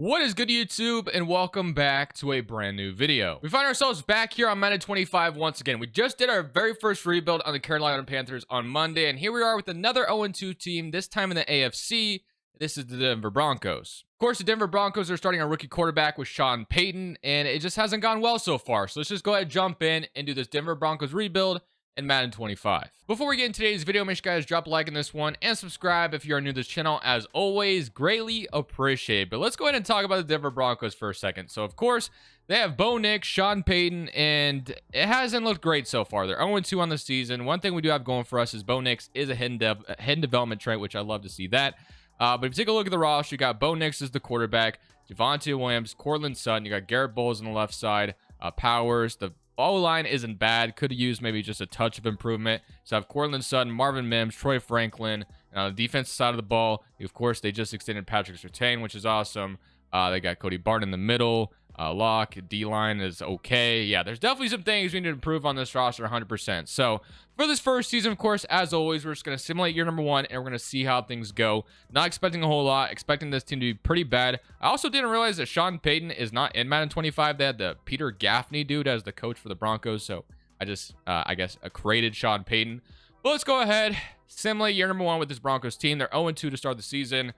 What is good, YouTube, and welcome back to a brand new video. We find ourselves back here on Madden 25 once again. We just did our very first rebuild on the Carolina Panthers on Monday, and here we are with another 0-2 team, this time in the AFC. This is the Denver Broncos. Of course, the Denver Broncos are starting a rookie quarterback with Sean Payton, and it just hasn't gone well so far. So let's just go ahead and jump in and do this Denver Broncos rebuild in Madden 25. Before we get into today's video, make sure you guys drop a like in this one and subscribe if you are new to this channel. As always, greatly appreciate. But let's go ahead and talk about the Denver Broncos for a second. So of course, they have Bo Nix, Sean Payton, and it hasn't looked great so far. They're 0-2 on the season. One thing we do have going for us is Bo Nix is a hidden development trait, which I love to see that. But if you take a look at the roster, you got Bo Nix as the quarterback, Javonte Williams, Courtland Sutton, you got Garrett Bowles on the left side, Powers. The O-line isn't bad. Could have used maybe just a touch of improvement. So I have Courtland Sutton, Marvin Mims, Troy Franklin. And on the defensive side of the ball, of course, they just extended Patrick Surtain, which is awesome. They got Cody Barton in the middle. Lock, D-line is okay. Yeah, there's definitely some things we need to improve on this roster 100%. So for this first season, of course, as always, we're just going to simulate year number one, and we're going to see how things go. Not expecting a whole lot, expecting this team to be pretty bad. I also didn't realize that Sean Payton is not in Madden 25. They had the Peter Gaffney dude as the coach for the Broncos. So I just, I guess, created Sean Payton. But let's go ahead, simulate year number one with this Broncos team. They're 0-2 to start the season.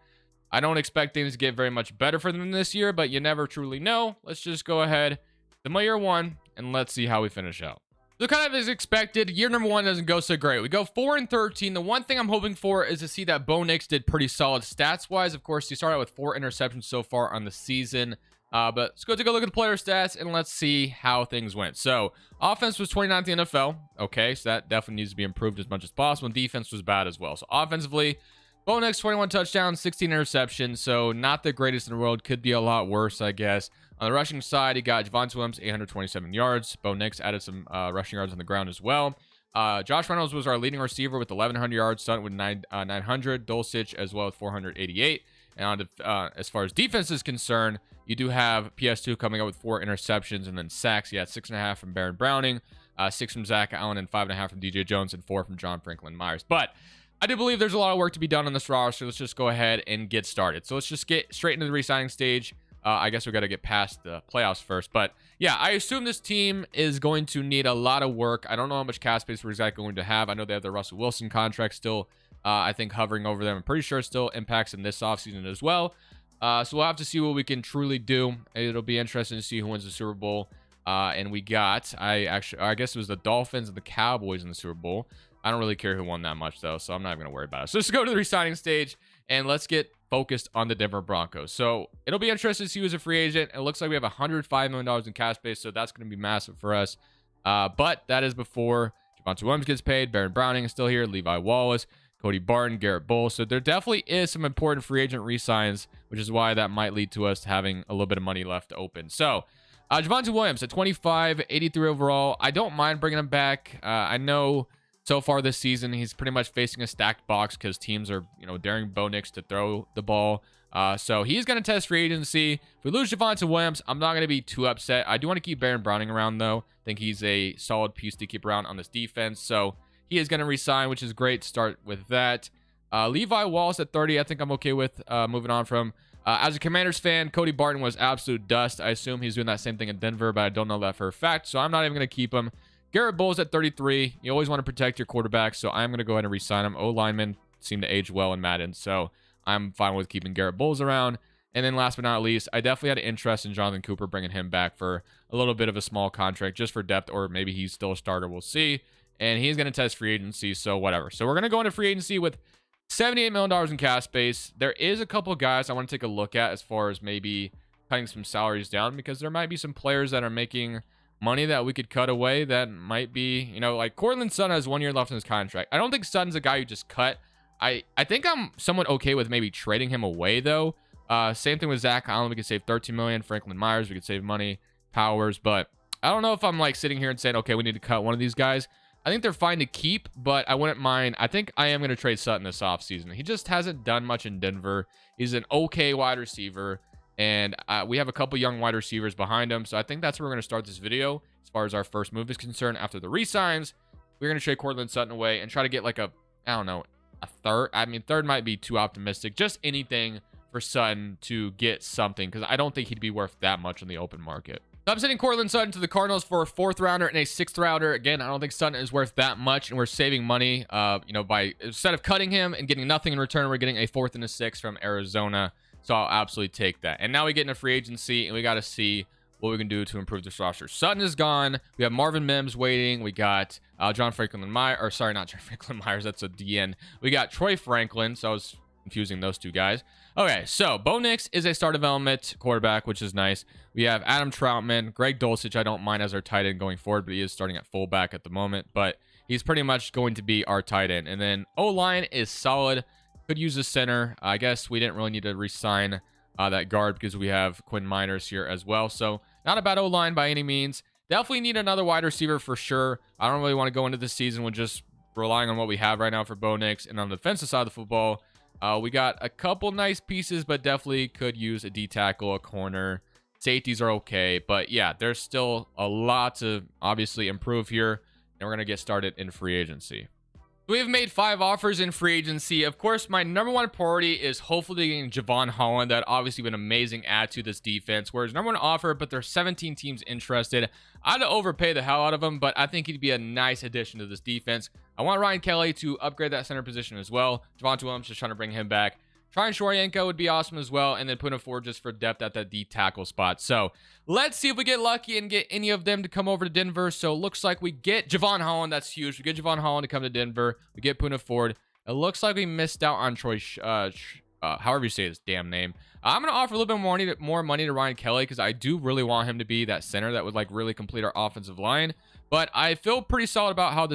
I don't expect things to get very much better for them this year, but you never truly know. Let's just go ahead, simulate year one, and let's see how we finish out. So kind of as expected, year number one doesn't go so great. We go 4-13. The one thing I'm hoping for is to see that Bo Nix did pretty solid stats-wise. Of course, he started out with 4 interceptions so far on the season. But let's go take a look at the player stats, and let's see how things went. So offense was 29th in the NFL. Okay, so that definitely needs to be improved as much as possible. And defense was bad as well. So offensively, Bo Nix, 21 touchdowns, 16 interceptions, so not the greatest in the world. Could be a lot worse, I guess. On the rushing side, he got Javonte Williams, 827 yards. Bo Nix added some rushing yards on the ground as well. Josh Reynolds was our leading receiver with 1,100 yards, Sutton with 900, Dulcich as well with 488. And on as far as defense is concerned, you do have PS2 coming up with 4 interceptions, and then sacks. He had 6.5 from Baron Browning, 6 from Zach Allen, and 5.5 from DJ Jones, and 4 from John Franklin Myers. But I do believe there's a lot of work to be done on this roster. Let's just go ahead and get started. So let's just get straight into the re-signing stage. I guess we got to get past the playoffs first. But yeah, I assume this team is going to need a lot of work. I don't know how much cap space we're exactly going to have. I know they have the Russell Wilson contract still, I think, hovering over them. I'm pretty sure it still impacts in this offseason as well. So we'll have to see what we can truly do. It'll be interesting to see who wins the Super Bowl. And we got, I guess it was the Dolphins and the Cowboys in the Super Bowl. I don't really care who won that much, though, so I'm not even going to worry about it. So let's go to the re-signing stage, and let's get focused on the Denver Broncos. So it'll be interesting to see who's a free agent. It looks like we have $105 million in cap space, so that's going to be massive for us. But that is before Javonte Williams gets paid. Baron Browning is still here. Levi Wallace, Cody Barton, Garrett Bowles. So there definitely is some important free agent re-signs, which is why that might lead to us having a little bit of money left to open. So Javonte Williams at 25, 83 overall. I don't mind bringing him back. I know so far this season, he's pretty much facing a stacked box because teams are, daring Bo Nix to throw the ball. So he's going to test free agency. If we lose Javonte Williams, I'm not going to be too upset. I do want to keep Baron Browning around, though. I think he's a solid piece to keep around on this defense. So he is going to resign, which is great. Start with that. Levi Wallace at 30, I think I'm okay with moving on from. As a Commanders fan, Cody Barton was absolute dust. I assume he's doing that same thing in Denver, but I don't know that for a fact. So I'm not even going to keep him. Garrett Bowles at 33. You always want to protect your quarterback, so I'm going to go ahead and re-sign him. O-linemen seem to age well in Madden, so I'm fine with keeping Garrett Bowles around. And then last but not least, I definitely had an interest in Jonathan Cooper, bringing him back for a little bit of a small contract just for depth, or maybe he's still a starter. We'll see. And he's going to test free agency, so whatever. So we're going to go into free agency with $78 million in cap space. There is a couple of guys I want to take a look at as far as maybe cutting some salaries down, because there might be some players that are making money that we could cut away that might be, like Courtland Sutton has 1 year left in his contract. I don't think Sutton's a guy you just cut. I think I'm somewhat okay with maybe trading him away, though. Same thing with Zach Allen. We could save $13 million. Franklin Myers, we could save money. Powers, but I don't know if I'm like sitting here and saying, okay, we need to cut one of these guys. I think they're fine to keep, but I wouldn't mind. I think I am going to trade Sutton this offseason. He just hasn't done much in Denver. He's an okay wide receiver. And we have a couple young wide receivers behind him. So I think that's where we're going to start this video as far as our first move is concerned. After the re-signs, we're going to trade Courtland Sutton away and try to get like a, I don't know, a third. I mean, third might be too optimistic. Just anything for Sutton to get something, because I don't think he'd be worth that much on the open market. So I'm sending Cortland Sutton to the Cardinals for a 4th rounder and a 6th rounder. Again, I don't think Sutton is worth that much, and we're saving money. You know, by instead of cutting him and getting nothing in return, we're getting a 4th and a 6th from Arizona. So I'll absolutely take that. And now we get into free agency, and we got to see what we can do to improve this roster. Sutton is gone. We have Marvin Mims waiting. We got John Franklin Myers, or sorry, not John Franklin Myers. That's a DN. We got Troy Franklin. So I was confusing those two guys. Okay, so Bo Nix is a star development quarterback, which is nice. We have Adam Troutman, Greg Dulcich. I don't mind as our tight end going forward, but he is starting at fullback at the moment. But he's pretty much going to be our tight end. And then O-line is solid. Could use a center. I guess we didn't really need to re-sign that guard because we have Quinn Miners here as well. So not a bad O-line by any means. Definitely need another wide receiver for sure. I don't really want to go into this season with just relying on what we have right now for Bo Nix. And on the defensive side of the football, we got a couple nice pieces, but definitely could use a D tackle, a corner. Safeties are okay. But yeah, there's still a lot to obviously improve here. And we're going to get started in free agency. We have made 5 offers in free agency. Of course, my #1 priority is hopefully getting Javon Holland. That obviously been an amazing add to this defense. Whereas #1 offer, but there's 17 teams interested. I'd overpay the hell out of him, but I think he'd be a nice addition to this defense. I want Ryan Kelly to upgrade that center position as well. Javonte Williams, just trying to bring him back. Trying Shoryanko would be awesome as well, and then put him forward just for depth at that D tackle spot. So let's see if we get lucky and get any of them to come over to Denver. So it looks like we get Javon Holland. That's huge. We get Javon Holland to come to Denver. We get Puna Ford. It looks like we missed out on Troy, however you say his damn name. I'm going to offer a little bit more money to Ryan Kelly because I do really want him to be that center that would like really complete our offensive line. But I feel pretty solid about how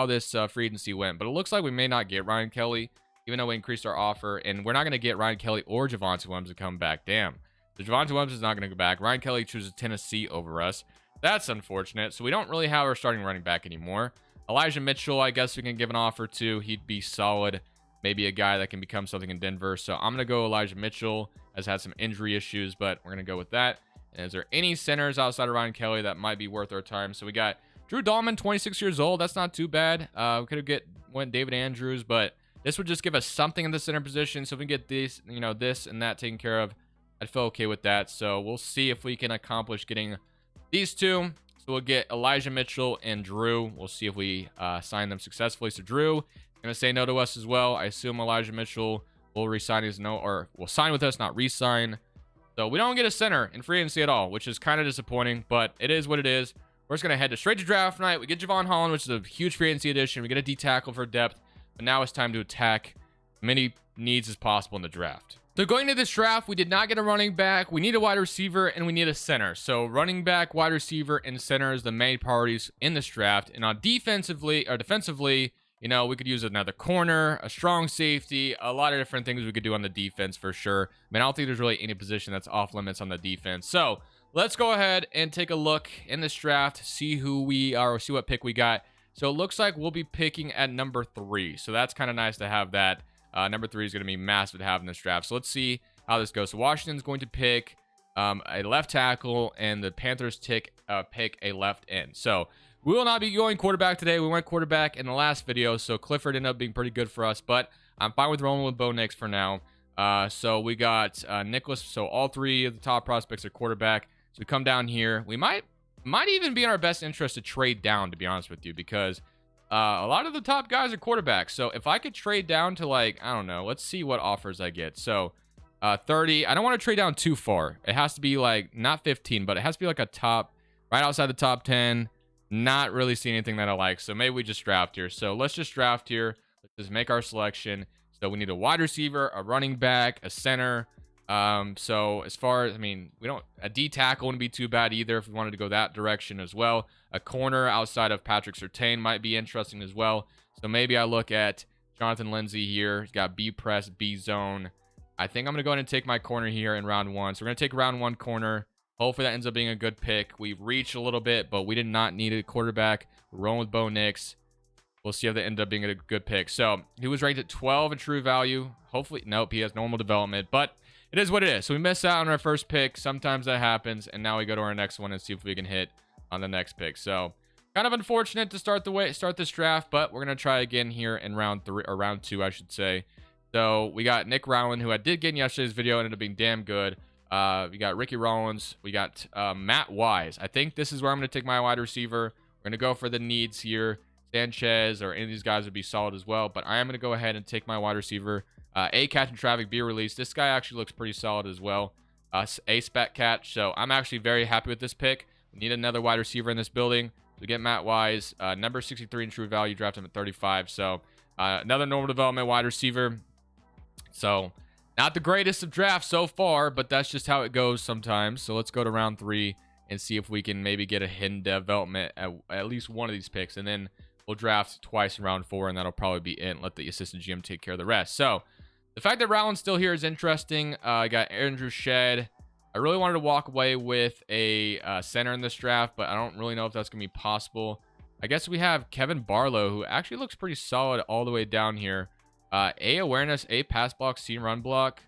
this free agency went. But it looks like we may not get Ryan Kelly, even though we increased our offer. And we're not going to get Ryan Kelly or Javonte Williams to come back. Damn. So Javonte Williams is not going to go back. Ryan Kelly chooses Tennessee over us. That's unfortunate. So we don't really have our starting running back anymore. Elijah Mitchell, I guess we can give an offer to. He'd be solid. Maybe a guy that can become something in Denver. So I'm going to go Elijah Mitchell. Has had some injury issues, but we're going to go with that. And is there any centers outside of Ryan Kelly that might be worth our time? So we got Drew Dahlman, 26 years old. That's not too bad. We could have went David Andrews, but this would just give us something in the center position. So if we get this, you know, this and that taken care of, I'd feel okay with that. So we'll see if we can accomplish getting these two. So we'll get Elijah Mitchell and Drew. We'll see if we sign them successfully. So Drew is going to say no to us as well. I assume Elijah Mitchell will resign his no, or will sign with us, not resign. So we don't get a center in free agency at all, which is kind of disappointing, but it is what it is. We're just going to head straight to draft night. We get Javon Holland, which is a huge free agency addition. We get a D tackle for depth, but now it's time to attack as many needs as possible in the draft. So going to this draft, we did not get a running back. We need a wide receiver and we need a center. So running back, wide receiver, and center is the main priorities in this draft. And on defensively, you know, we could use another corner, a strong safety, a lot of different things we could do on the defense for sure. I mean, I don't think there's really any position that's off limits on the defense. So let's go ahead and take a look in this draft, see who we are, or see what pick we got. So it looks like we'll be picking at number 3. So that's kind of nice to have that. Number 3 is going to be massive to have in this draft. So let's see how this goes. So Washington's going to pick a left tackle, and the Panthers pick a left end. So we will not be going quarterback today. We went quarterback in the last video, so Clifford ended up being pretty good for us, but I'm fine with rolling with Bo Nix for now. So we got Nicholas. So all 3 of the top prospects are quarterback. So we come down here. We might even be in our best interest to trade down, to be honest with you, because a lot of the top guys are quarterbacks. So if I could trade down to, like, I don't know, let's see what offers I get. So 30. I don't want to trade down too far. It has to be like not 15, but it has to be like a top, right outside the top 10. Not really see anything that I like, so maybe we just draft here. So let's just draft here. Let's just make our selection. So we need a wide receiver, a running back, a center. So as far as, I mean, a D tackle wouldn't be too bad either if we wanted to go that direction as well. A corner outside of Patrick Surtain might be interesting as well. So maybe I look at Jonathan Lindsay here. He's got B press, B zone. I think I'm going to go ahead and take my corner here in round 1. So we're going to take round 1 corner. Hopefully that ends up being a good pick. We reached a little bit, but we did not need a quarterback. We're rolling with Bo Nix. We'll see if that ends up being a good pick. So he was ranked at 12 in true value. Hopefully, nope, he has normal development, but it is what it is. So we missed out on our first pick. Sometimes that happens, and now we go to our next one and see if we can hit on the next pick. So kind of unfortunate to start this draft, but we're gonna try again here in round 3 or round 2, I should say. So we got Nick Rowland, who I did get in yesterday's video, ended up being damn good. We got Ricky Rollins. We got Matt Wise. I think this is where I'm going to take my wide receiver. We're going to go for the needs here. Sanchez or any of these guys would be solid as well. But I am going to go ahead and take my wide receiver. A catch in traffic, B release. This guy actually looks pretty solid as well. A spec catch. So I'm actually very happy with this pick. We need another wide receiver in this building. We get Matt Wise, number 63 in true value. Draft him at 35. So another normal development wide receiver. So not the greatest of drafts so far, but that's just how it goes sometimes. So let's go to round 3 and see if we can maybe get a hidden development at least one of these picks. And then we'll draft twice in round 4, and that'll probably be it. And let the assistant GM take care of the rest. So the fact that Rowland's still here is interesting. I got Andrew Shedd. I really wanted to walk away with a center in this draft, but I don't really know if that's going to be possible. I guess we have Kevin Barlow, who actually looks pretty solid all the way down here. A awareness, A pass block, C run block.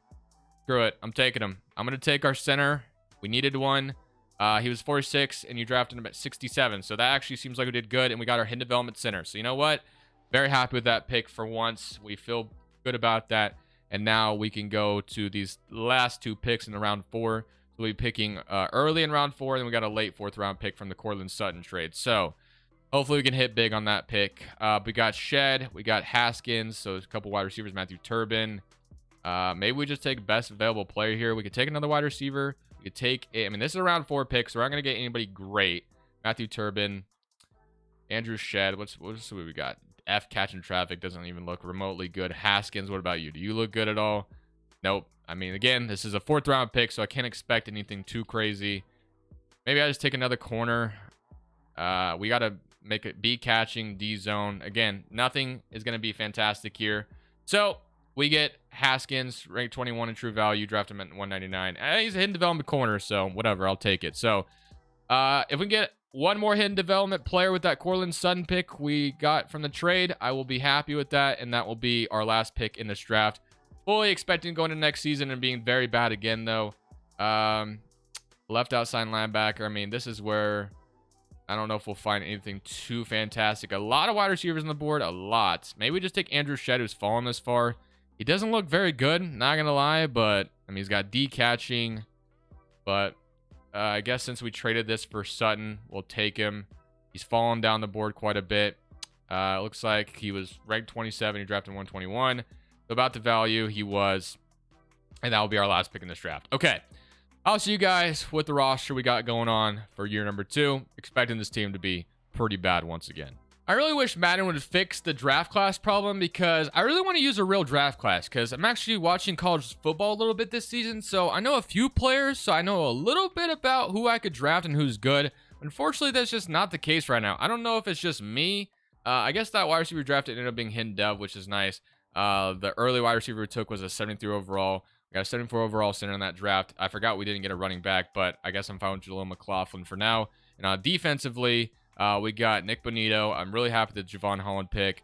Screw it. I'm taking him. I'm going to take our center. We needed one. He was 46, and you drafted him at 67. So that actually seems like we did good, and we got our hidden development center. So you know what? Very happy with that pick for once. We feel good about that. And now we can go to these last 2 picks in the round 4. So we'll be picking early in round 4, and then we got a late 4th round pick from the Cortland Sutton trade. So hopefully we can hit big on that pick. We got Shedd. We got Haskins. So there's a couple wide receivers. Matthew Turbin. Maybe we just take best available player here. We could take another wide receiver. We could take I mean, this is a round 4 pick, so we're not going to get anybody great. Matthew Turbin. Andrew Shedd. What's what we got? F catching traffic doesn't even look remotely good. Haskins, what about you? Do you look good at all? Nope. I mean, again, this is a 4th round pick, so I can't expect anything too crazy. Maybe I just take another corner. We got to make it B catching, D zone. Again, nothing is going to be fantastic here. So we get Haskins, ranked 21 in true value. Draft him at 199. He's a hidden development corner, so whatever. I'll take it. So if we get one more hidden development player with that Cortland Sutton pick we got from the trade, I will be happy with that, and that will be our last pick in this draft. Fully expecting going into next season and being very bad again, though. Left outside linebacker. I mean, this is where I don't know if we'll find anything too fantastic. A lot of wide receivers on the board. A lot. Maybe we just take Andrew Shedd, who's fallen this far. He doesn't look very good, not going to lie, but I mean, he's got D catching, but I guess since we traded this for Sutton, we'll take him. He's fallen down the board quite a bit. It looks like he was ranked 27. He drafted 121. So about the value he was. And that will be our last pick in this draft. Okay. I'll see you guys with the roster we got going on for year number 2. Expecting this team to be pretty bad once again. I really wish Madden would fix the draft class problem, because I really want to use a real draft class, because I'm actually watching college football a little bit this season. So I know a few players, so I know a little bit about who I could draft and who's good. Unfortunately, that's just not the case right now. I don't know if it's just me. I guess that wide receiver drafted ended up being hidden dev, which is nice. The early wide receiver we took was a 73 overall. We got a 74 overall center in that draft. I forgot we didn't get a running back, but I guess I'm fine with Jaleel McLaughlin for now. And defensively, we got Nick Bonito. I'm really happy with the Javon Holland pick.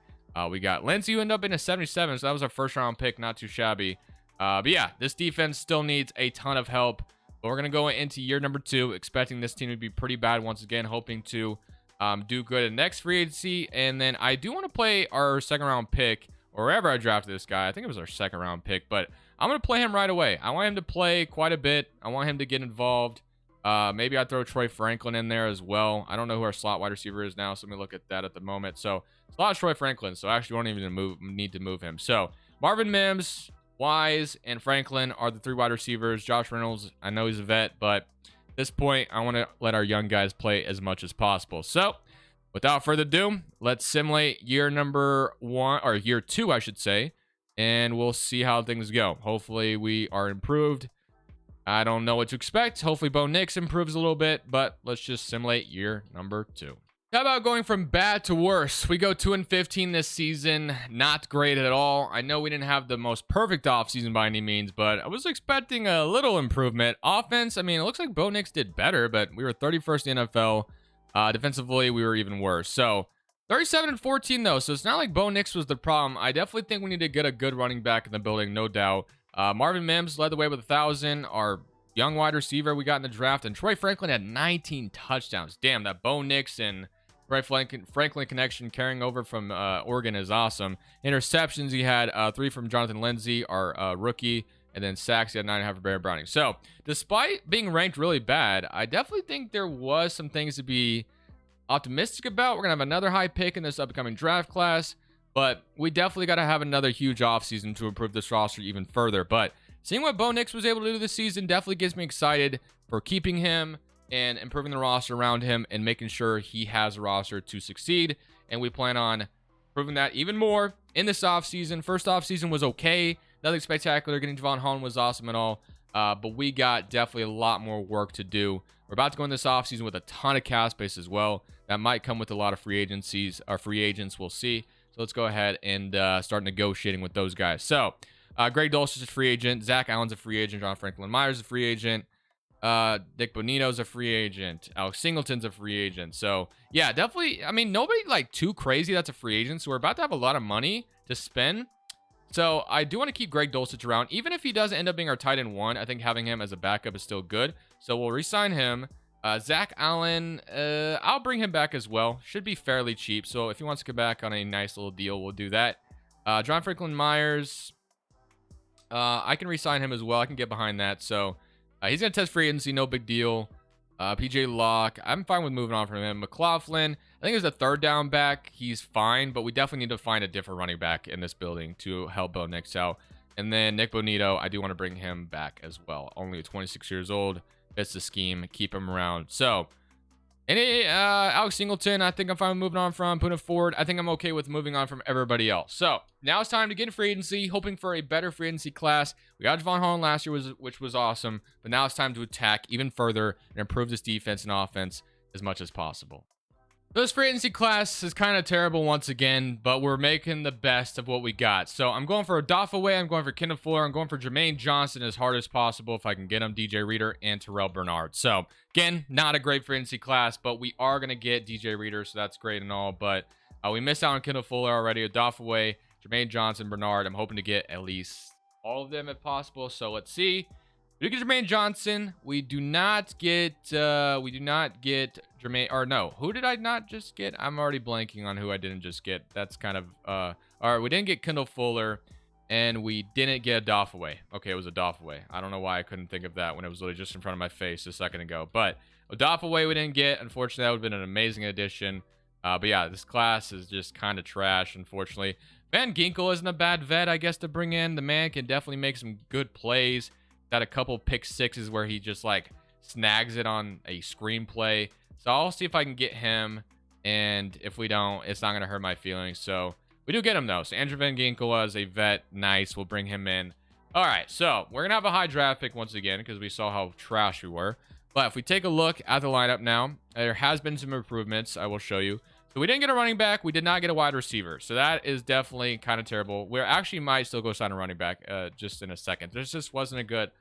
We got Lindsey, who ended up in a 77, so that was our 1st round pick. Not too shabby. But yeah, this defense still needs a ton of help. But we're going to go into year number 2, expecting this team to be pretty bad once again, hoping to do good in next free agency. And then I do want to play our 2nd round pick, or wherever I drafted this guy. I think it was our 2nd round pick, but I'm going to play him right away. I want him to play quite a bit. I want him to get involved. Maybe I'd throw Troy Franklin in there as well. I don't know who our slot wide receiver is now, so let me look at that at the moment. So slot Troy Franklin, so I actually won't even need to move him. So Marvin Mims, Wise, and Franklin are the 3 wide receivers. Josh Reynolds, I know he's a vet, but at this point, I want to let our young guys play as much as possible. So without further ado, let's simulate year number 1, or year 2, I should say, and we'll see how things go. Hopefully we are improved. I don't know what to expect. Hopefully Bo Nix improves a little bit, but let's just simulate year number 2. How about going from bad to worse? We go 2-15 this season. Not great at all. I know we didn't have the most perfect offseason by any means, but I was expecting a little improvement. Offense, I mean, it looks like Bo Nix did better, but we were 31st in the NFL. Defensively, we were even worse. So 37-14 though, so it's not like Bo Nix was the problem. I definitely think we need to get a good running back in the building, no doubt. Marvin Mims led the way with 1,000. Our young wide receiver we got in the draft, and Troy Franklin had 19 touchdowns. Damn, that Bo Nix and Franklin connection carrying over from Oregon is awesome. Interceptions, he had 3 from Jonathan Lindsay, our rookie. And then sacks, he had 9.5 for Barry Browning. So, despite being ranked really bad, I definitely think there was some things to be optimistic about. We're going to have another high pick in this upcoming draft class. But we definitely got to have another huge offseason to improve this roster even further. But seeing what Bo Nix was able to do this season definitely gets me excited for keeping him and improving the roster around him and making sure he has a roster to succeed. And we plan on proving that even more in this offseason. First offseason was okay. Nothing spectacular. Getting Javon Holland was awesome and all. But we got definitely a lot more work to do. We're about to go in this offseason with a ton of cap space as well. That might come with a lot of free agencies. Our free agents, we'll see. So let's go ahead and start negotiating with those guys. So Greg Dulcich is a free agent. Zach Allen's a free agent. John Franklin Myers is a free agent. Dick Bonito's a free agent. Alex Singleton's a free agent. So yeah, definitely. I mean, nobody like too crazy that's a free agent. So we're about to have a lot of money to spend. So I do want to keep Greg Dulcich around. Even if he does end up being our tight end 1, I think having him as a backup is still good. So we'll re-sign him. Zach Allen, I'll bring him back as well. Should be fairly cheap. So if he wants to come back on a nice little deal, we'll do that. John Franklin Myers, I can re-sign him as well. I can get behind that. So he's going to test free agency. No big deal. PJ Locke, I'm fine with moving on from him. McLaughlin, I think it was a third down back. He's fine, but we definitely need to find a different running back in this building to help Bo Nix out. And then Nick Bonito, I do want to bring him back as well. Only 26 years old. Fits the scheme. Keep him around. So, Alex Singleton, I think I'm fine with moving on from. Putting forward, I think I'm okay with moving on from everybody else. So, now it's time to get in free agency, hoping for a better free agency class. We got Javon Holland last year, which was awesome. But now it's time to attack even further and improve this defense and offense as much as possible. This free agency class is kind of terrible once again, but we're making the best of what we got. So I'm going for Adafaway, I'm going for Kendall Fuller, I'm going for Jermaine Johnson as hard as possible if I can get him, DJ Reader, and Terrell Bernard. So again, not a great free agency class, but we are going to get DJ Reader, so that's great and all. But we missed out on Kendall Fuller already. Adafaway, Jermaine Johnson, Bernard. I'm hoping to get at least all of them if possible. So let's see. We do get Jermaine Johnson. We do not get Jermaine, or no, who did I not just get? I'm already blanking on who I didn't just get. That's kind of, all right, we didn't get Kendall Fuller, and we didn't get Adafaway. Okay, it was Adafaway. I don't know why I couldn't think of that when it was literally just in front of my face a second ago. But Adafaway we didn't get. Unfortunately, that would have been an amazing addition. But yeah, this class is just kind of trash, unfortunately. Van Ginkel isn't a bad vet, I guess, to bring in. The man can definitely make some good plays. Got a couple pick sixes where he just like snags it on a screenplay. So I'll see if I can get him. And if we don't, it's not going to hurt my feelings. So we do get him though. So Andrew Van Ginkel as a vet. Nice. We'll bring him in. All right. So we're going to have a high draft pick once again because we saw how trash we were. But if we take a look at the lineup now, there has been some improvements. I will show you. So we didn't get a running back. We did not get a wide receiver. So that is definitely kind of terrible. We actually might still go sign a running back just in a second. This just wasn't a good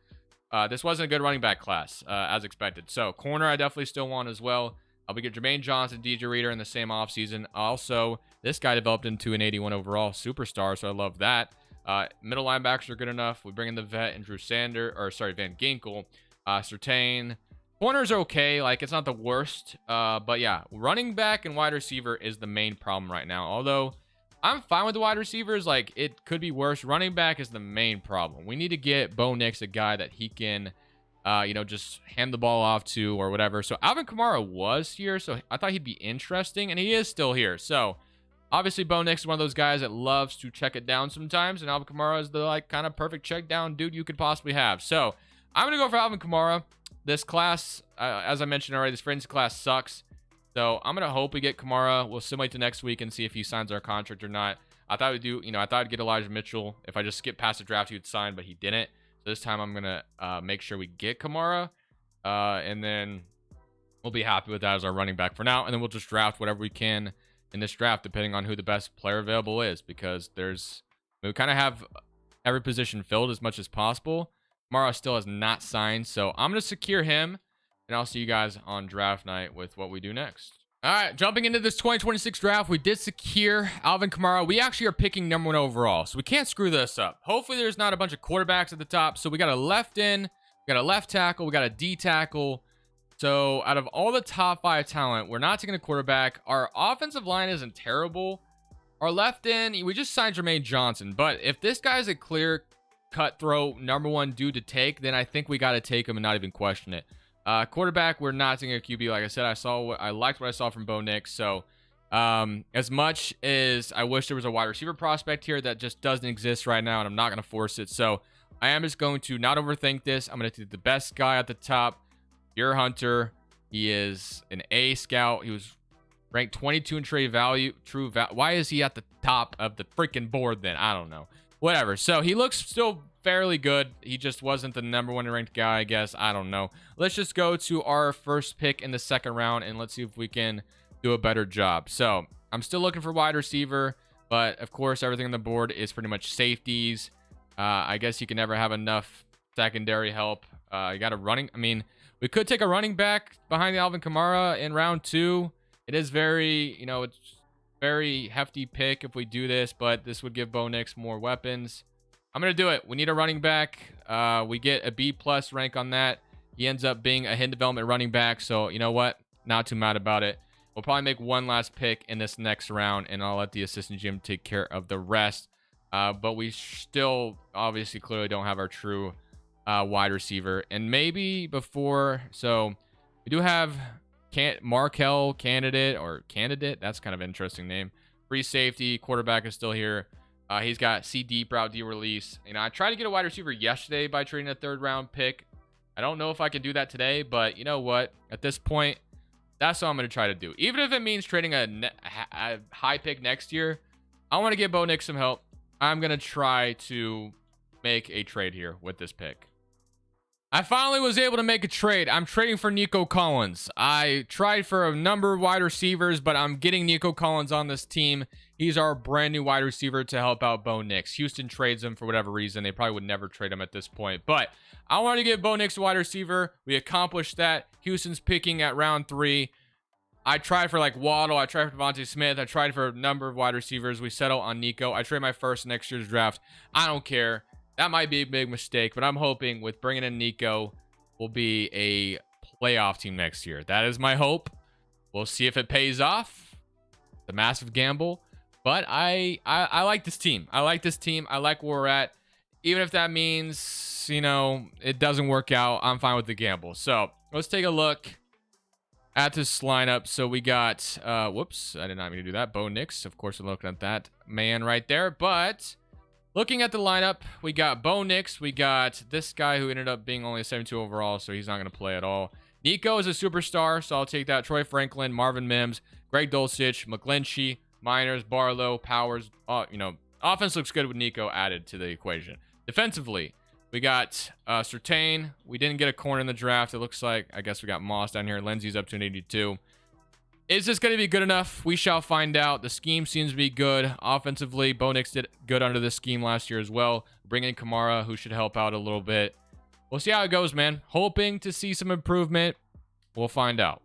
running back class as expected. So corner I definitely still want as well. We get Jermaine Johnson, DJ Reader in the same offseason. Also, this guy developed into an 81 overall superstar, so I love that. Middle linebackers are good enough. We bring in the vet and Van Ginkel. Surtain. Corners are okay. Like, it's not the worst. But yeah, running back and wide receiver is the main problem right now. Although, I'm fine with the wide receivers. Like, it could be worse. Running back is the main problem. We need to get Bo Nix a guy that he can, just hand the ball off to or whatever. So, Alvin Kamara was here, so I thought he'd be interesting, and he is still here. So, obviously, Bo Nix is one of those guys that loves to check it down sometimes, and Alvin Kamara is the, like, kind of perfect check down dude you could possibly have. So, I'm going to go for Alvin Kamara. This class, as I mentioned already, this friends class sucks. So I'm going to hope we get Kamara. We'll simulate to next week and see if he signs our contract or not. I thought we'd do, I thought I'd get Elijah Mitchell. If I just skip past the draft, he would sign, but he didn't. So this time I'm going to make sure we get Kamara. And then we'll be happy with that as our running back for now. And then we'll just draft whatever we can in this draft, depending on who the best player available is. Because we kind of have every position filled as much as possible. Kamara still has not signed, so I'm going to secure him, and I'll see you guys on draft night with what we do next. All right, jumping into this 2026 draft, we did secure Alvin Kamara. We actually are picking #1 overall, so we can't screw this up. Hopefully, there's not a bunch of quarterbacks at the top. So we got a left end, we got a left tackle, we got a D tackle, So out of all the top 5 talent, we're not taking a quarterback. Our offensive line isn't terrible. Our left end, we just signed Jermaine Johnson. But if this guy's a clear cutthroat #1 dude to take, then I think we got to take him and not even question it. Quarterback, we're not taking a QB. Like I said, I liked what I saw from Bo Nix. So as much as I wish there was a wide receiver prospect here, that just doesn't exist right now, and I'm not going to force it. So I am just going to not overthink this. I'm going to take the best guy at the top, Your Hunter. He is an A scout. He was ranked 22 in trade value. Why is he at the top of the freaking board then? I don't know. Whatever. So he looks still fairly good. He just wasn't the #1 ranked guy, I guess. I don't know. Let's just go to our first pick in the second round, and let's see if we can do a better job. So I'm still looking for wide receiver, but of course, everything on the board is pretty much safeties. I guess you can never have enough secondary help. You got a running. I mean, we could take a running back behind the Alvin Kamara in round 2. It is very, it's very hefty pick if we do this, but this would give Bo Nix more weapons. I'm going to do it. We need a running back. We get a B+ rank on that. He ends up being a hidden development running back. So, you know what? Not too mad about it. We'll probably make one last pick in this next round, and I'll let the assistant GM take care of the rest. But we still obviously clearly don't have our true wide receiver. And maybe before, so we do have Markel candidate. That's kind of an interesting name. Free safety. Quarterback is still here. He's got C deep route D release. I tried to get a wide receiver yesterday by trading a 3rd round pick. I don't know if I can do that today, but you know what? At this point, that's what I'm going to try to do. Even if it means trading a high pick next year, I want to give Bo Nix some help. I'm going to try to make a trade here with this pick. I finally was able to make a trade. I'm trading for Nico Collins. I tried for a number of wide receivers, but I'm getting Nico Collins on this team. He's our brand new wide receiver to help out Bo Nix. Houston trades him for whatever reason. They probably would never trade him at this point. But I wanted to give Bo Nix a wide receiver. We accomplished that. Houston's picking at round 3. I tried for like Waddle. I tried for Devontae Smith. I tried for a number of wide receivers. We settle on Nico. I trade my first next year's draft. I don't care. That might be a big mistake, but I'm hoping with bringing in Nico, we'll be a playoff team next year. That is my hope. We'll see if it pays off. The massive gamble. But I like this team. I like this team. I like where we're at. Even if that means, it doesn't work out, I'm fine with the gamble. So let's take a look at this lineup. So we got, whoops, I did not mean to do that. Bo Nix, of course, we're looking at that man right there. But looking at the lineup, we got Bo Nix. We got this guy who ended up being only a 72 overall, so he's not going to play at all. Nico is a superstar, so I'll take that. Troy Franklin, Marvin Mims, Greg Dulcich, McGlinchey, Miners, Barlow, Powers. Offense looks good with Nico added to the equation. Defensively, we got Surtain. We didn't get a corner in the draft. It looks like, I guess we got Moss down here. Lindsey's up to an 82. Is this going to be good enough? We shall find out. The scheme seems to be good. Offensively, Bo Nix did good under this scheme last year as well. Bring in Kamara, who should help out a little bit. We'll see how it goes, man. Hoping to see some improvement. We'll find out.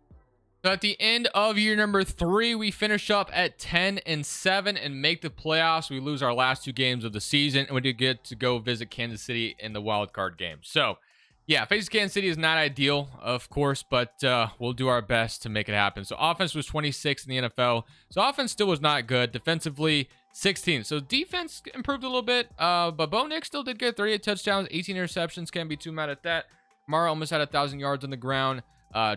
So at the end of year number 3, we finish up at 10-7 and make the playoffs. We lose our last 2 games of the season, and we did get to go visit Kansas City in the wild card game. So yeah, facing Kansas City is not ideal, of course, but we'll do our best to make it happen. So offense was 26th in the NFL. So offense still was not good. Defensively, 16th. So defense improved a little bit, but Bo Nix still did good. 38 touchdowns, 18 interceptions. Can't be too mad at that. Kamara almost had 1,000 yards on the ground.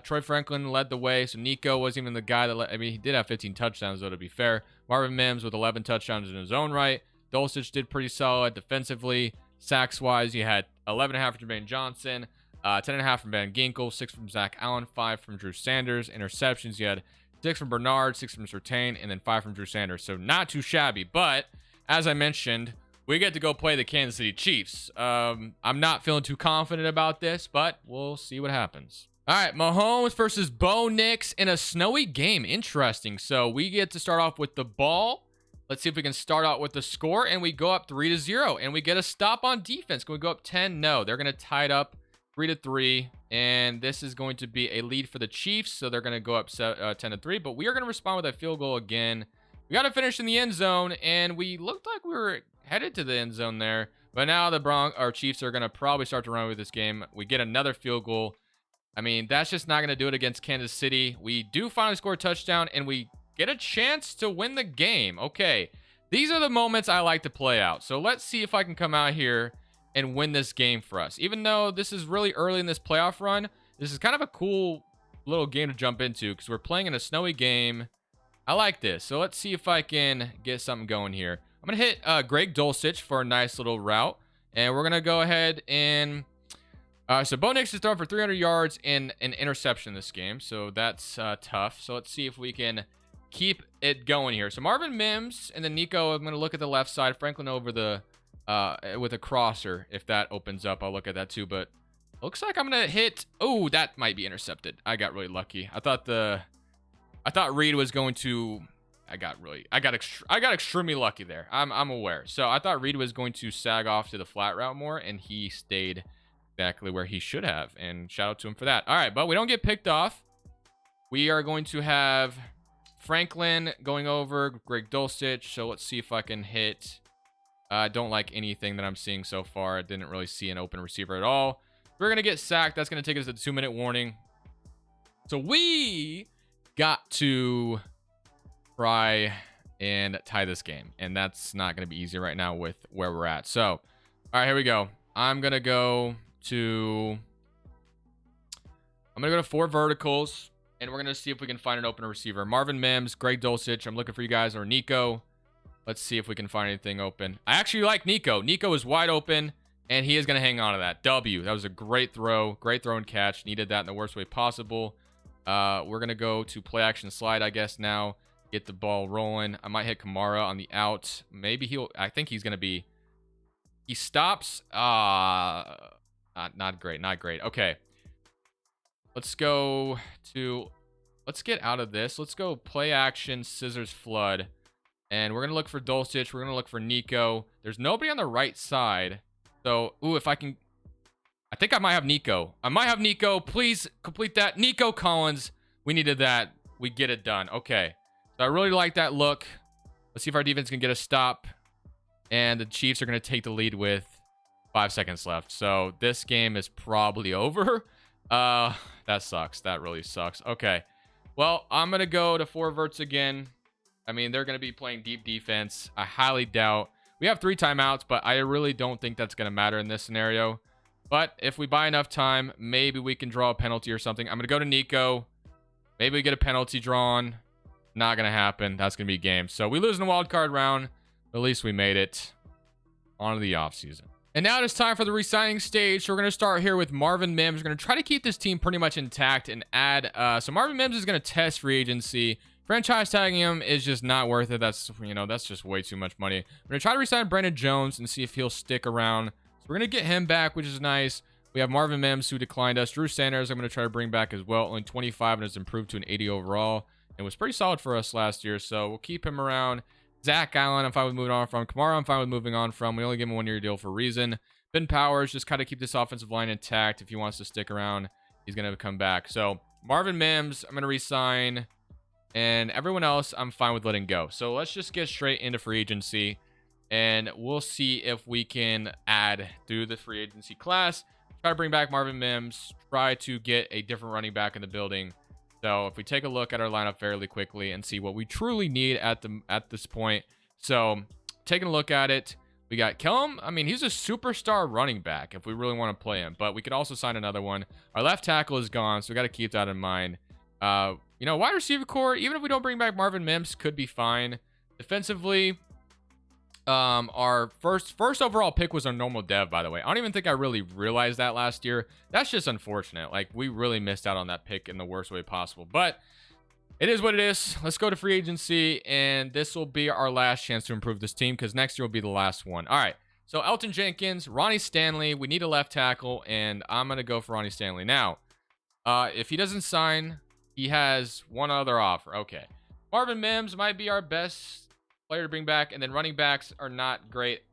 Troy Franklin led the way, so Nico wasn't even the guy that he did have 15 touchdowns, though, to be fair. Marvin Mims with 11 touchdowns in his own right. Dulcich did pretty solid defensively. Sacks-wise, you had 11.5 from Jermaine Johnson, 10.5 from Van Ginkel, 6 from Zach Allen, 5 from Drew Sanders. Interceptions, you had 6 from Bernard, 6 from Surtain, and then 5 from Drew Sanders. So not too shabby, but as I mentioned, we get to go play the Kansas City Chiefs. I'm not feeling too confident about this, but we'll see what happens. All right, Mahomes versus Bo Nix in a snowy game. Interesting. So we get to start off with the ball. Let's see if we can start out with the score, and we go up 3-0, and we get a stop on defense. Can we go up 10? No, they're going to tie it up 3-3, and this is going to be a lead for the Chiefs, so they're going to go up 10-3, but we are going to respond with a field goal again. We got to finish in the end zone, and we looked like we were headed to the end zone there, but now our Chiefs are going to probably start to run with this game. We get another field goal. I mean, that's just not going to do it against Kansas City. We do finally score a touchdown, and we get a chance to win the game. Okay, these are the moments I like to play out. So let's see if I can come out here and win this game for us. Even though this is really early in this playoff run, this is kind of a cool little game to jump into because we're playing in a snowy game. I like this. So let's see if I can get something going here. I'm going to hit Greg Dulcich for a nice little route. And we're going to go ahead and... so Bo Nix is throwing for 300 yards and an interception this game. So that's tough. So let's see if we can keep it going here. So Marvin Mims and then Nico, I'm going to look at the left side. Franklin over the with a crosser. If that opens up, I'll look at that too. But looks like I'm going to hit... Oh, that might be intercepted. I got really lucky. I thought Reed was going to... I got extremely lucky there. I'm aware. So I thought Reed was going to sag off to the flat route more, and he stayed exactly where he should have. And shout out to him for that. All right, but we don't get picked off. We are going to have Franklin going over Greg Dulcich. So let's see if I can hit. I don't like anything that I'm seeing so far. I didn't really see an open receiver at all. We're going to get sacked. That's going to take us to the 2-minute warning. So we got to try and tie this game. And that's not going to be easy right now with where we're at. So, all right, here we go. I'm going to go to 4 verticals. And we're going to see if we can find an open receiver. Marvin Mims, Greg Dulcich. I'm looking for you guys. Or Nico. Let's see if we can find anything open. I actually like Nico. Nico is wide open. And he is going to hang on to that. W. That was a great throw. Great throw and catch. Needed that in the worst way possible. We're going to go to play action slide, I guess, now. Get the ball rolling. I might hit Kamara on the out. Maybe he'll... I think he's going to be... He stops. Not great. Not great. Okay. Let's go to... Let's get out of this. Let's go play action, scissors, flood. And we're going to look for Dulcich. We're going to look for Nico. There's nobody on the right side. So, ooh, if I can... I think I might have Nico. I might have Nico. Please complete that. Nico Collins. We needed that. We get it done. Okay. So I really like that look. Let's see if our defense can get a stop. And the Chiefs are going to take the lead with 5 seconds left. So this game is probably over. That sucks. That really sucks. Okay. Well, I'm going to go to 4 verts again. I mean, they're going to be playing deep defense. I highly doubt. We have 3 timeouts, but I really don't think that's going to matter in this scenario. But if we buy enough time, maybe we can draw a penalty or something. I'm going to go to Nico. Maybe we get a penalty drawn. Not going to happen. That's going to be a game. So we lose in the wild card round. At least we made it on to the offseason. And now it is time for the re-signing stage. So we're going to start here with Marvin Mims. We're going to try to keep this team pretty much intact and add... so Marvin Mims is going to test free agency. Franchise tagging him is just not worth it. That's, that's just way too much money. We're going to try to re-sign Brandon Jones and see if he'll stick around. So we're going to get him back, which is nice. We have Marvin Mims, who declined us. Drew Sanders, I'm going to try to bring back as well. Only 25 and has improved to an 80 overall. It was pretty solid for us last year, so we'll keep him around. Zach Allen, I'm fine with moving on from. Kamara, I'm fine with moving on from. We only give him a 1-year deal for a reason. Ben Powers, just kind of keep this offensive line intact. If he wants to stick around, he's going to come back. So Marvin Mims, I'm going to re-sign. And everyone else, I'm fine with letting go. So let's just get straight into free agency. And we'll see if we can add through the free agency class. Try to bring back Marvin Mims. Try to get a different running back in the building. So if we take a look at our lineup fairly quickly and see what we truly need at this point. So taking a look at it, we got Kellum. I mean, he's a superstar running back if we really want to play him. But we could also sign another one. Our left tackle is gone, so we got to keep that in mind. Wide receiver core, even if we don't bring back Marvin Mims, could be fine. Defensively, our first overall pick was our normal dev, by the way. I don't even think I really realized that last year. That's just unfortunate. Like, we really missed out on that pick in the worst way possible. But it is what it is. Let's go to free agency, and this will be our last chance to improve this team because next year will be the last one. All right, so Elton Jenkins, Ronnie Stanley. We need a left tackle, and I'm going to go for Ronnie Stanley. Now, if he doesn't sign... He has one other offer. Okay. Marvin Mims might be our best player to bring back. And then running backs are not great.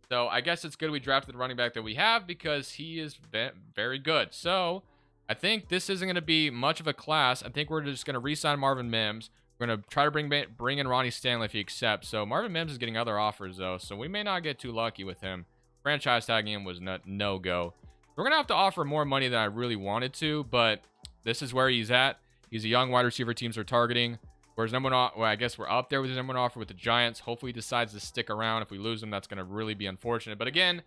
So I guess it's good we drafted the running back that we have because he is very good. So I think this isn't going to be much of a class. I think we're just going to re-sign Marvin Mims. We're going to try to bring in Ronnie Stanley if he accepts. So Marvin Mims is getting other offers, though. So we may not get too lucky with him. Franchise tagging him was no-go. We're going to have to offer more money than I really wanted to. But this is where he's at. He's a young wide receiver teams are targeting. Whereas number one, well, I guess we're up there with his number one offer with the Giants. Hopefully he decides to stick around. If we lose him, that's going to really be unfortunate. But again,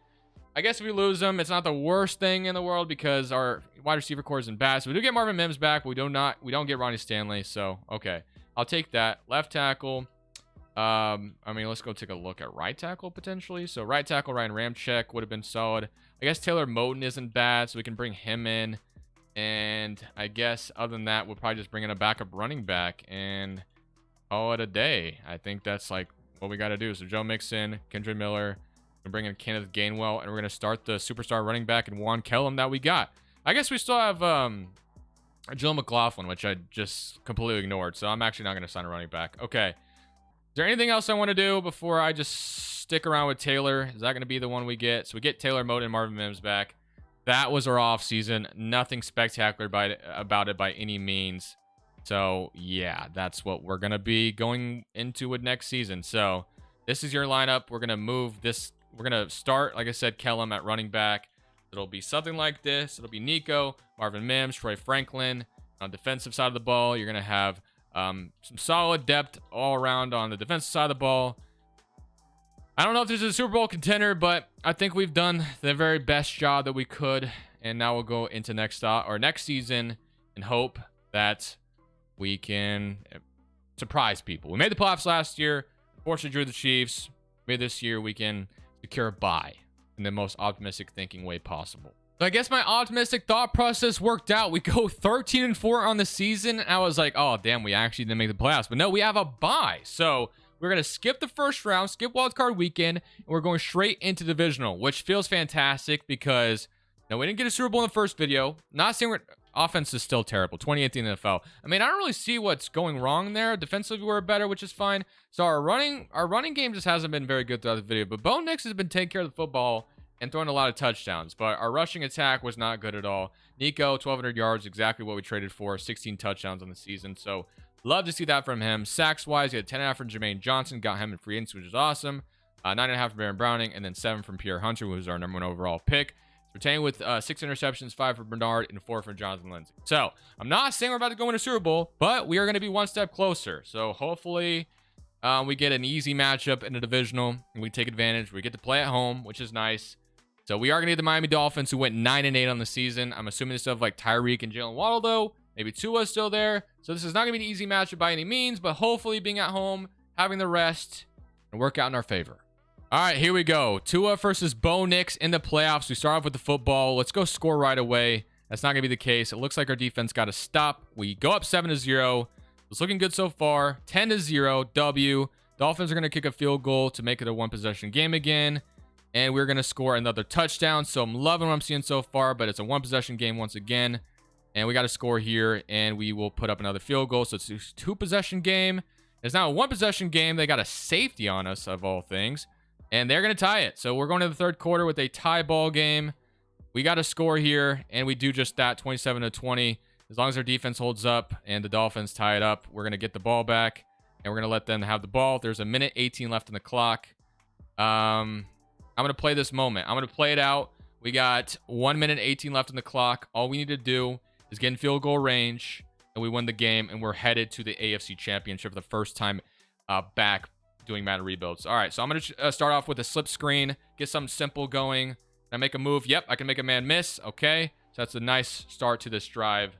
I guess if we lose him, it's not the worst thing in the world because our wide receiver core isn't bad. So we do get Marvin Mims back, but we don't get Ronnie Stanley. So okay, I'll take that. Left tackle. I mean, let's go take a look at right tackle potentially. So right tackle Ryan Ramczyk would have been solid. I guess Taylor Moton isn't bad, so we can bring him in. And I guess other than that, we'll probably just bring in a backup running back and call it a day. I think that's like what we got to do. So Joe Mixon, Kendra Miller, and bring in Kenneth Gainwell, and we're gonna start the superstar running back and Juan Kellum that we got. I guess we still have Jill McLaughlin, which I just completely ignored. So I'm actually not gonna sign a running back. Okay. Is there anything else I want to do before I just stick around with Taylor? Is that going to be the one we get? So we get Taylor Moton and Marvin Mims back. That was our offseason. Nothing spectacular about it by any means. So, yeah, that's what we're going to be going into with next season. So, this is your lineup. We're going to move this. We're going to start, like I said, Kellum at running back. It'll be something like this. It'll be Nico, Marvin Mims, Troy Franklin. On the defensive side of the ball, you're going to have some solid depth all around on the defensive side of the ball. I don't know if this is a Super Bowl contender, but I think we've done the very best job that we could. And now we'll go into next season and hope that we can surprise people. We made the playoffs last year. Unfortunately, drew the Chiefs. Maybe this year we can secure a bye in the most optimistic thinking way possible. So I guess my optimistic thought process worked out. We go 13-4 on the season. I was like, oh, damn, we actually didn't make the playoffs. But no, we have a bye. So we're going to skip the first round, skip wildcard weekend, and we're going straight into divisional, which feels fantastic because, no, we didn't get a Super Bowl in the first video. Not saying offense is still terrible. 28th in the NFL. I mean, I don't really see what's going wrong there. Defensively, we're better, which is fine. So our running game just hasn't been very good throughout the video. But Bo Nix has been taking care of the football and throwing a lot of touchdowns, but our rushing attack was not good at all. Nico, 1,200 yards, exactly what we traded for, 16 touchdowns on the season, so love to see that from him. Sacks-wise, he had 10.5 from Jermaine Johnson, got him in free agency, which is awesome. 9.5 from Baron Browning, and then 7 from Pierre Hunter, who was our number 1 overall pick. Retained with 6 interceptions, 5 for Bernard, and 4 from Jonathan Lindsay. So, I'm not saying we're about to go win a Super Bowl, but we are going to be one step closer. So, hopefully, we get an easy matchup in the divisional, and we take advantage. We get to play at home, which is nice. So we are going to get the Miami Dolphins, who went 9-8 on the season. I'm assuming stuff like Tyreek and Jalen Waddle, though. Maybe Tua's still there. So this is not going to be an easy matchup by any means, but hopefully being at home, having the rest, and work out in our favor. All right, here we go. Tua versus Bo Nix in the playoffs. We start off with the football. Let's go score right away. That's not going to be the case. It looks like our defense got to stop. We go up 7-0. It's looking good so far. 10-0, W. Dolphins are going to kick a field goal to make it a one-possession game again. And we're going to score another touchdown. So I'm loving what I'm seeing so far, but it's a one-possession game once again. And we got to score here, and we will put up another field goal. So it's a two-possession game. It's now a one-possession game. They got a safety on us, of all things. And they're going to tie it. So we're going to the third quarter with a tie ball game. We got to score here, and we do just that, 27-20. As long as our defense holds up and the Dolphins tie it up, we're going to get the ball back, and we're going to let them have the ball. There's a minute 18 left on the clock. I'm going to play this moment. I'm going to play it out. We got 1 minute 18 left on the clock. All we need to do is get in field goal range, and we win the game, and we're headed to the AFC Championship for the first time back doing Madden Rebuilds. All right, so I'm going to start off with a slip screen, get something simple going. Can I make a move? Yep, I can make a man miss. Okay, so that's a nice start to this drive.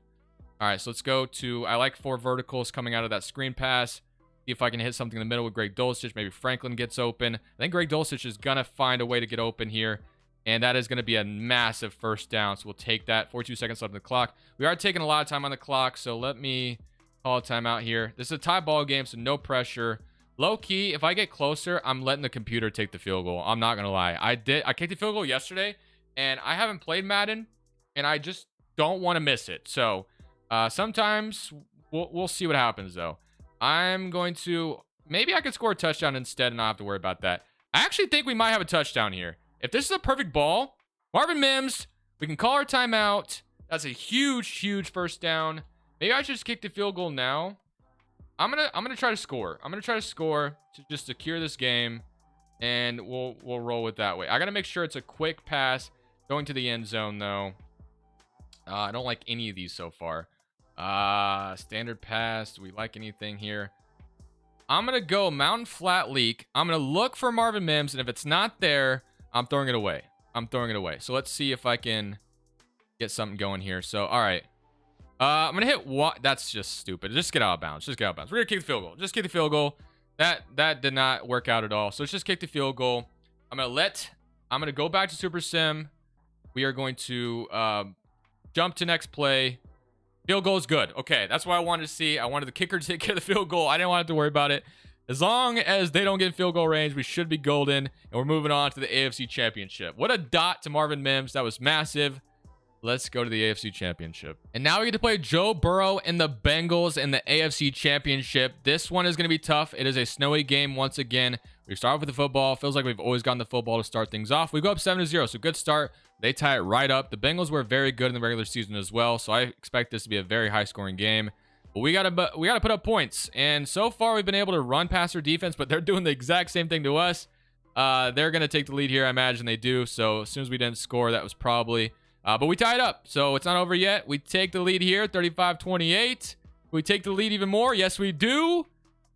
All right, so let's go to, I like 4 verticals coming out of that screen pass. See if I can hit something in the middle with Greg Dulcich. Maybe Franklin gets open. I think Greg Dulcich is going to find a way to get open here. And that is going to be a massive first down. So we'll take that. 42 seconds left on the clock. We are taking a lot of time on the clock. So let me call a timeout here. This is a tie ball game, so no pressure. Low key, if I get closer, I'm letting the computer take the field goal. I'm not going to lie. I kicked the field goal yesterday. And I haven't played Madden. And I just don't want to miss it. So sometimes we'll see what happens, though. I'm going to, maybe I could score a touchdown instead and not have to worry about that. I actually think we might have a touchdown here. If this is a perfect ball, Marvin Mims, we can call our timeout. That's a huge, huge first down. Maybe I should just kick the field goal now. I'm gonna try to score. I'm gonna try to score to just secure this game, and we'll roll it that way. I gotta make sure it's a quick pass going to the end zone though. I don't like any of these so far. Standard pass. Do we like anything here? I'm going to go mountain flat leak. I'm going to look for Marvin Mims, and if it's not there, I'm throwing it away. So let's see if I can get something going here. So, all right. I'm going to hit what? That's just stupid. Just get out of bounds. We're going to kick the field goal. Just kick the field goal. That did not work out at all. So let's just kick the field goal. I'm going to go back to Super Sim. We are going to jump to next play. Field goal is good. Okay, that's what I wanted to see. I wanted the kicker to take care of the field goal. I didn't want to have to worry about it. As long as they don't get in field goal range, we should be golden. And we're moving on to the AFC Championship. What a dot to Marvin Mims. That was massive. Let's go to the AFC Championship. And now we get to play Joe Burrow and the Bengals in the AFC Championship. This one is going to be tough. It is a snowy game once again. We start off with the football. Feels like we've always gotten the football to start things off. We go up 7-0, so good start. They tie it right up. The Bengals were very good in the regular season as well, so I expect this to be a very high-scoring game. But we gotta put up points. And so far, we've been able to run past their defense, but they're doing the exact same thing to us. They're going to take the lead here. I imagine they do. So as soon as we didn't score, that was probably... but we tied up, so it's not over yet. We take the lead here, 35-28. We take the lead even more. Yes, we do.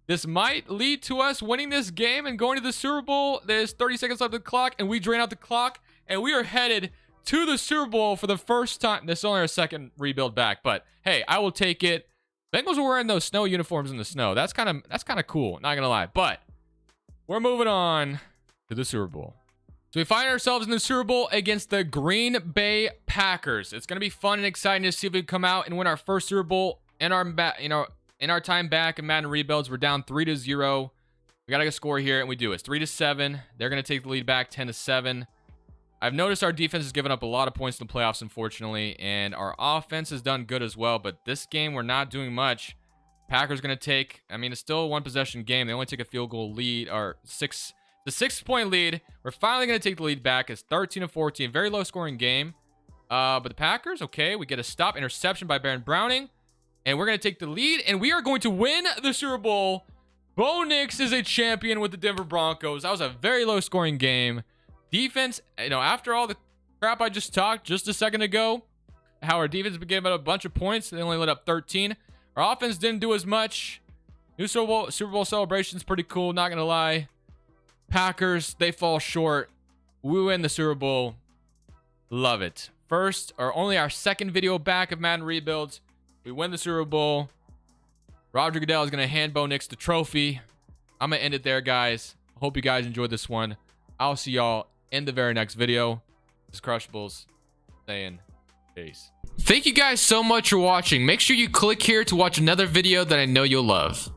This might lead to us winning this game and going to the Super Bowl. There's 30 seconds left of the clock, and we drain out the clock, and we are headed to the Super Bowl for the first time. This is only our second rebuild back, but hey, I will take it. Bengals are wearing those snow uniforms in the snow. That's kind of cool, not gonna lie. But we're moving on to the Super Bowl. So we find ourselves in the Super Bowl against the Green Bay Packers. It's going to be fun and exciting to see if we can come out and win our first Super Bowl in our time back in Madden Rebuilds. We're down 3-0. We got to get a score here, and we do. It's 3-7. They're going to take the lead back 10-7. I've noticed our defense has given up a lot of points in the playoffs, unfortunately, and our offense has done good as well, but this game we're not doing much. Packers going to take, it's still a one-possession game. They only take a field goal lead, or the 6-point lead. We're finally going to take the lead back. It's 13-14. Very low-scoring game. But the Packers, okay, we get a stop interception by Baron Browning. And we're going to take the lead. And we are going to win the Super Bowl. Bo Nix is a champion with the Denver Broncos. That was a very low-scoring game. Defense, after all the crap I just talked just a second ago, how our defense gave up a bunch of points. They only let up 13. Our offense didn't do as much. New Super Bowl celebration's pretty cool, not going to lie. Packers, they fall short. We win the Super Bowl. Love it. First, or only our second video back of Madden Rebuilds. We win the Super Bowl. Roger Goodell is going to hand Bo Nix the trophy. I'm going to end it there, guys. Hope you guys enjoyed this one. I'll see y'all in the very next video. This is Crushables saying peace. Thank you guys so much for watching. Make sure you click here to watch another video that I know you'll love.